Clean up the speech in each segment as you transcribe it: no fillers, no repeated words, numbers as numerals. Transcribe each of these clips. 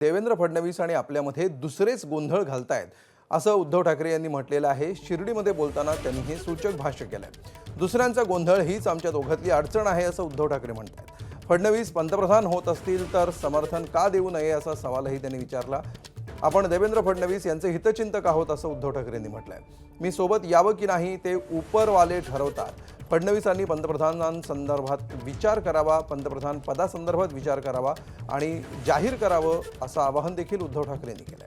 देवेंद्र फडणवीस आणि आपल्यामध्ये दुसरेच गोंधळ घालतायत असं उद्धव ठाकरे यांनी म्हटलेलं आहे। शिर्डीमध्ये बोलताना त्यांनी हे सूचक भाष्य केलंय। दुसऱ्यांचा गोंधळ हीच आमच्या दोघातली अडचण आहे असं उद्धव ठाकरे म्हणतात। फडणवीस पंतप्रधान होत असतील तर समर्थन का देऊ नये असा सवालही त्यांनी विचारला। आपण देवेंद्र फडणवीस यांचे हितचिंतक आहोत असं उद्धव ठाकरे यांनी म्हटलंय। मी सोबत यावं की नाही ते उपरवाले ठरवतात। फडणवीसांनी पंतप्रधानांसंदर्भात विचार करावा, पंतप्रधान पदासंदर्भात विचार करावा आणि जाहीर करावं असं आवाहन देखील उद्धव ठाकरे यांनी केलंय।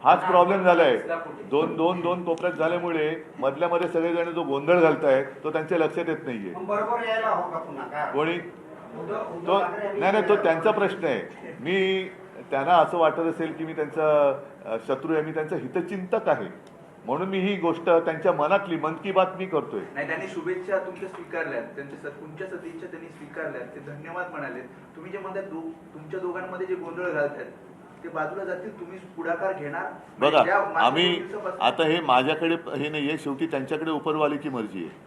हाच प्रॉब्लेम झालाय। दोन दोन दोन कोपऱ्यात झाल्यामुळे मधल्या मध्ये सगळेजण जो गोंधळ घालतायत तो त्यांच्या लक्षात येत नाहीये। कोणी तो नाही तो त्यांचा प्रश्न आहे। मी त्यांना असं वाटत असेल की मी त्यांचा शत्रू आहे, मी त्यांचा हितचिंतक आहे म्हणून मी ही गोष्ट त्यांच्या मनातली मन की बात मी करतोय। नाही, त्यांनी शुभेच्छा तुमच्या स्वीकारल्यात, त्यांच्या तुमच्या सदिच्छा त्यांनी स्वीकारल्यात, ते धन्यवाद म्हणाले। तुम्ही जे म्हणताय तुमच्या दोघांमध्ये जे गोंधळ घालतायत ते बाजूला जातील, तुम्ही पुढाकार घेणार। बघा, आम्ही आता हे माझ्याकडे हे नाहीये, शेवटी त्यांच्याकडे उपरवालीची मर्जी आहे।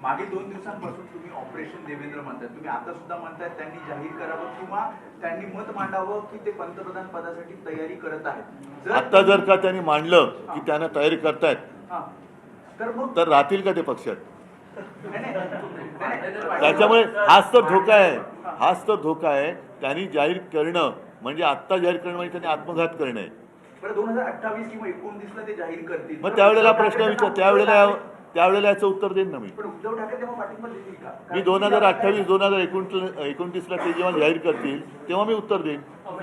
मागील 2 दिवसांपासून तुम्ही ऑपरेशन देवेंद्र म्हणताय, तुम्ही आता सुद्धा म्हणताय त्यांनी जाहीर करावं किंवा त्यांनी मत मांडावं की ते पंतप्रधान पदासाठी तयारी करत आहेत। आता जर का त्यांनी मांडलं की त्यांना तयारी करतायत तर राहतील का ते पक्षात? त्याच्यामुळे हाच तर धोका आहे, हाच तर धोका आहे। त्यांनी जाहीर करणं म्हणजे आत्ता जाहीर करणं म्हणजे त्यांनी आत्मघात करणं आहे। 2028 किंवा 29 ला ते जाहीर करतील, मग त्यावेळेला प्रश्न विचार, त्यावेळेला याचं उत्तर देईन ना मी। उद्धव ठाकरे तेव्हा पाठिंबा देतील का? मी 2028 2029ला ते जेव्हा जाहीर करतील तेव्हा मी उत्तर देईन।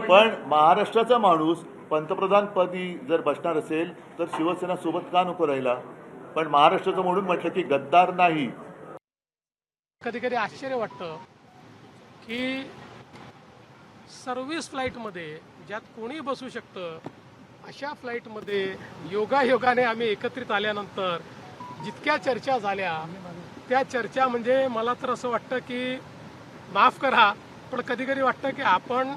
पण महाराष्ट्राचा माणूस पंतप्रधानपदी जर बसणार असेल तर शिवसेना सोबत का नको राहिला? पण महाराष्ट्राचं म्हणून म्हटलं की गद्दार नाही। कधी कधी आश्चर्य वाटतं की सर्व्हिस फ्लाईटमध्ये ज्यात कोणी बसू शकतं अशा फ्लाईटमध्ये योगायोगाने आम्ही एकत्रित आल्यानंतर जितक्या चर्चा झाल्या त्या चर्चा म्हणजे मला तर असं वाटतं की माफ करा पण कधी कधी वाटतं की आपण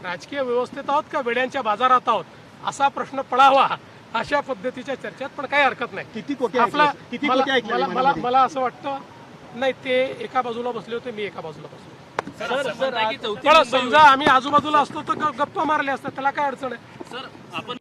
राजकीय व्यवस्थेत आहोत का वेड्यांच्या बाजारात आहोत असा प्रश्न पडावा अशा पद्धतीच्या चर्चेत। पण काही हरकत नाही। मला असं वाटतं नाही, ते एका बाजूला बसले होते, मी एका बाजूला बसलो। समजा आम्ही आजूबाजूला असतो तर गप्पा मारले असतात, त्याला काय अडचण आहे?